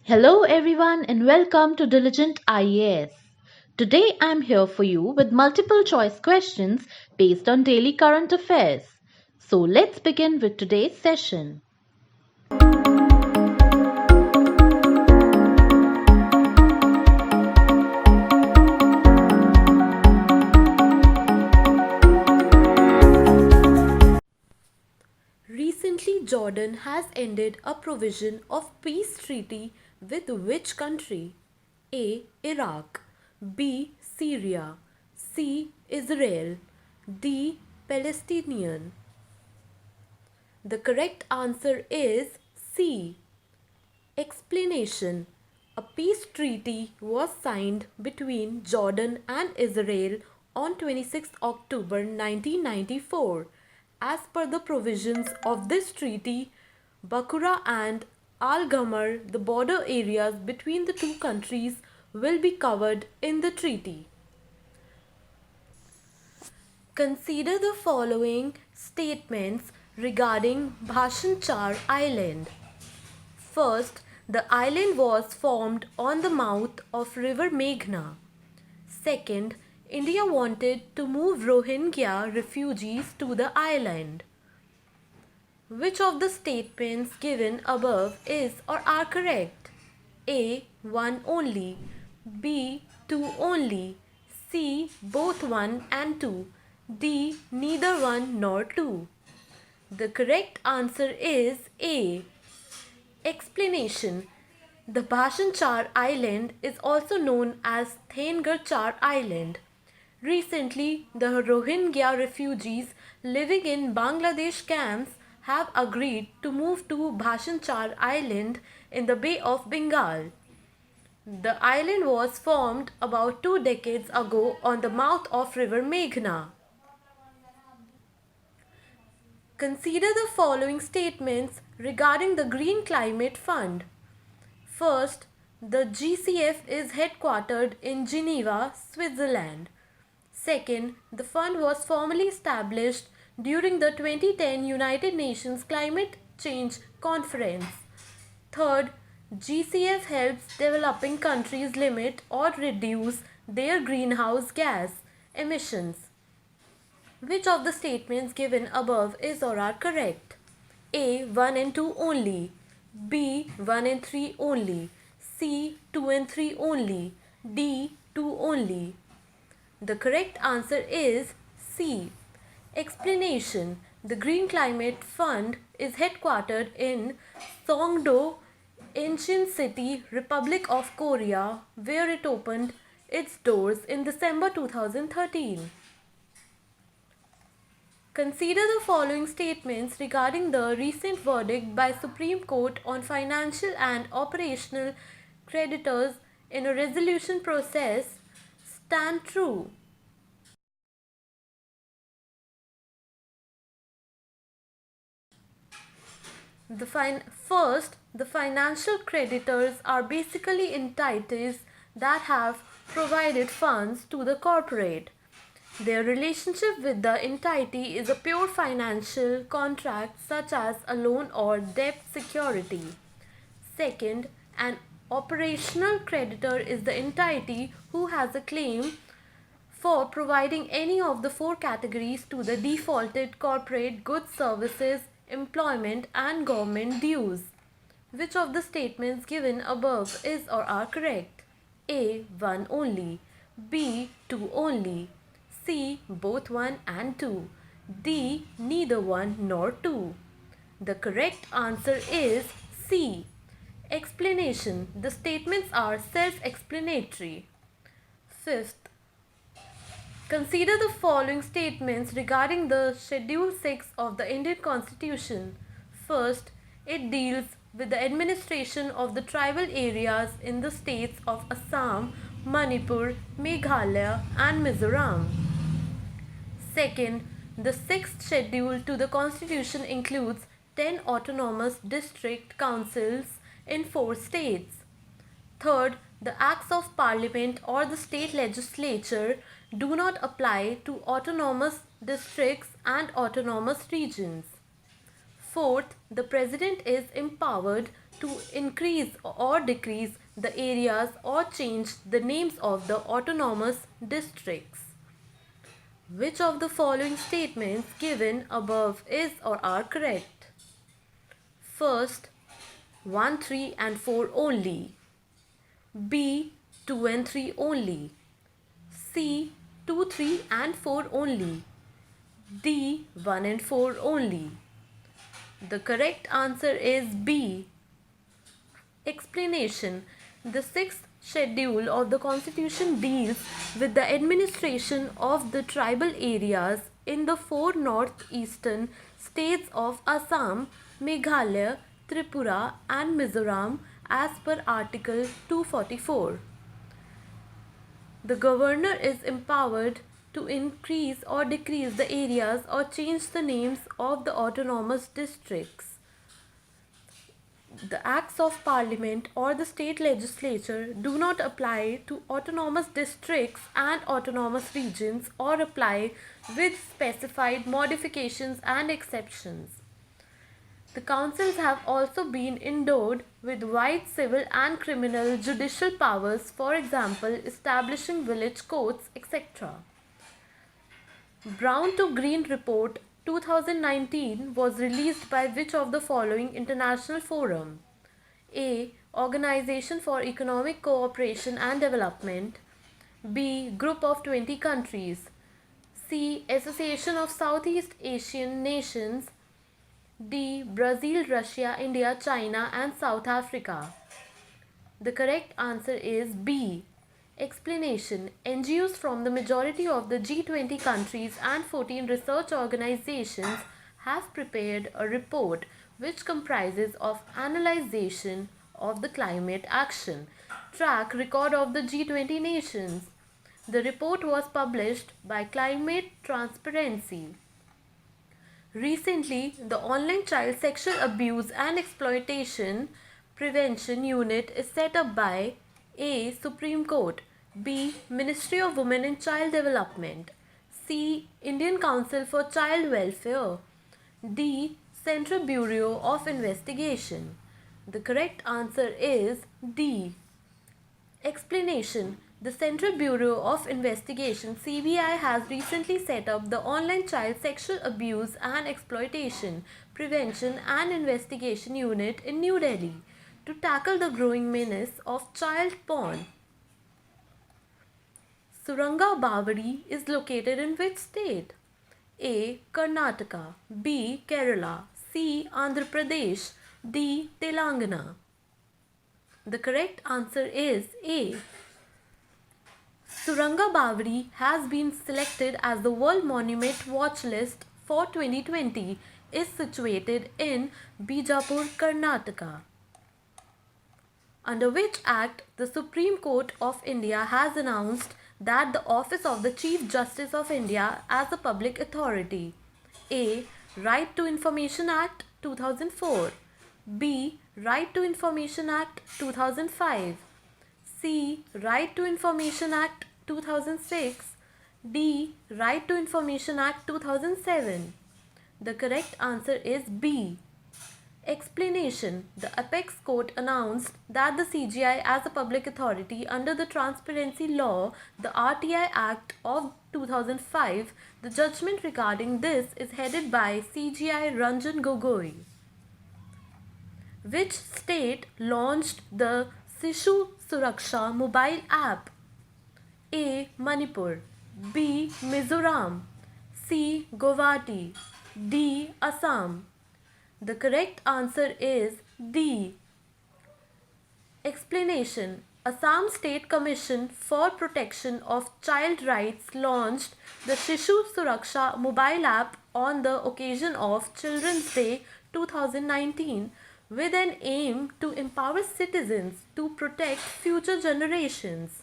Hello everyone and welcome to Diligent IAS. Today I am here for you with multiple choice questions based on daily current affairs. So let's begin with today's session. Recently, Jordan has ended a provision of peace treaty with which country? A. Iraq, B. Syria, C. Israel, D. Palestinian. The correct answer is C. Explanation. A peace treaty was signed between Jordan and Israel on 26 October 1994. As per the provisions of this treaty, Bakura and Al-Gamar, the border areas between the two countries, will be covered in the treaty. Consider the following statements regarding Bhashan Char Island. First, the island was formed on the mouth of river Meghna. Second, India wanted to move Rohingya refugees to the island. Which of the statements given above is or are correct? A. One only, B. Two only, C. Both one and two, D. Neither one nor two. The correct answer is A. Explanation. The Bhashan Char Island is also known as Thengar Char Island. Recently, the Rohingya refugees living in Bangladesh camps have agreed to move to Bhashan Char Island in the Bay of Bengal. The island was formed about 2 decades ago on the mouth of river Meghna. Consider the following statements regarding the Green Climate Fund. First, the GCF is headquartered in Geneva, Switzerland. Second, the fund was formally established during the 2010 United Nations Climate Change Conference. Third, GCF helps developing countries limit or reduce their greenhouse gas emissions. Which of the statements given above is or are correct? A. 1 and 2 only, B. 1 and 3 only, C. 2 and 3 only, D. 2 only. The correct answer is C. Explanation. The Green Climate Fund is headquartered in Songdo, ancient city, Republic of Korea, where it opened its doors in December 2013. Consider the following statements regarding the recent verdict by Supreme Court on financial and operational creditors in a resolution process stand true. First, the financial creditors are basically entities that have provided funds to the corporate. Their relationship with the entity is a pure financial contract such as a loan or debt security. Second, an operational creditor is the entity who has a claim for providing any of the 4 categories to the defaulted corporate goods, services, employment and government dues. Which of the statements given above is or are correct? A. 1 only, B. 2 only, C. Both 1 and 2, D. Neither 1 nor 2. The correct answer is C. Explanation. The statements are self-explanatory. Fifth, consider the following statements regarding the Schedule 6 of the Indian Constitution. First, it deals with the administration of the tribal areas in the states of Assam, Manipur, Meghalaya and Mizoram. Second, the 6th schedule to the Constitution includes 10 autonomous district councils in 4 states. Third, the Acts of Parliament or the state legislature do not apply to autonomous districts and autonomous regions. Fourth, the President is empowered to increase or decrease the areas or change the names of the autonomous districts. Which of the following statements given above is or are correct? First, 1, 3 and 4 only. B, 2 and 3 only. C, 2, 3 and 4 only. D, 1 and 4 only. The correct answer is B. Explanation. The sixth schedule of the Constitution deals with the administration of the tribal areas in the four northeastern states of Assam, Meghalaya, Tripura and Mizoram as per Article 244. The governor is empowered to increase or decrease the areas or change the names of the autonomous districts. The acts of parliament or the state legislature do not apply to autonomous districts and autonomous regions or apply with specified modifications and exceptions. The councils have also been endowed with wide civil and criminal judicial powers, for example, establishing village courts, etc. Brown to Green Report 2019 was released by which of the following international forum? A. Organization for Economic Cooperation and Development. B. Group of 20 countries. C. Association of Southeast Asian Nations. D. Brazil, Russia, India, China and South Africa. The correct answer is B. Explanation. NGOs from the majority of the G20 countries and 14 research organizations have prepared a report which comprises of analyzation of the climate action track record of the G20 nations. The report was published by Climate Transparency. Recently, the Online Child Sexual Abuse and Exploitation Prevention Unit is set up by A. Supreme Court, B. Ministry of Women and Child Development, C. Indian Council for Child Welfare, D. Central Bureau of Investigation. The correct answer is D. Explanation. The Central Bureau of Investigation (CBI) has recently set up the Online Child Sexual Abuse and Exploitation Prevention and Investigation Unit in New Delhi to tackle the growing menace of child porn. Suranga Bawadi is located in which state? A. Karnataka, B. Kerala, C. Andhra Pradesh, D. Telangana. The correct answer is A. Suranga Bawadi has been selected as the World Monument Watch List for 2020. Is situated in Bijapur, Karnataka. Under which Act the Supreme Court of India has announced that the office of the Chief Justice of India as a public authority? A. Right to Information Act 2004, B. Right to Information Act 2005, C. Right to Information Act 2006, D. Right to Information Act 2007. The correct answer is B. Explanation. The Apex Court announced that the CGI as a public authority under the Transparency Law, the RTI Act of 2005, the judgment regarding this is headed by CGI Ranjan Gogoi. Which state launched the Sishu Suraksha mobile app? A. Manipur, B. Mizoram, C. Guwahati, D. Assam. The correct answer is D. Explanation. Assam State Commission for Protection of Child Rights launched the Shishu Suraksha mobile app on the occasion of Children's Day 2019 with an aim to empower citizens to protect future generations.